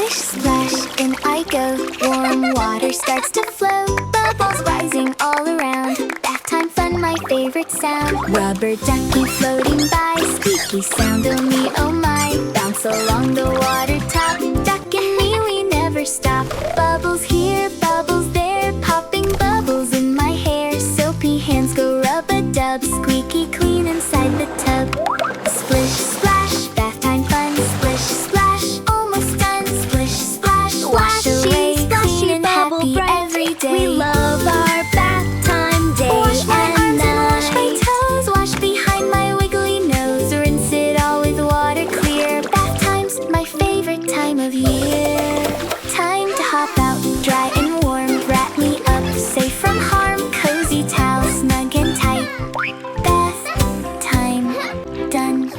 Splish, splash, in I go. Warm water starts to flow. Bubbles rising all around. Bath time fun, my favorite sound. Rubber ducky floating by. Squeaky sound, oh me, oh my. Bounce along the water top. Duck and me, we never stop. Bubbles here, bubbles there. Popping bubbles in my hair. Soapy hands go rub-a-dub. Squeaky clean inside the tub. Splish, splash, bath time fun. Splish, splash, almost done. Splish, splash, wash away, clean and happy every day. We love our bath time day Wash my and arms and wash my night. toes. Wash behind my wiggly nose. Rinse it all with water clear. Bath time's my favorite time of year. Time to hop out, dry and warm. Wrap me up, safe from harm. Cozy towel, snug and tight. Bath time done.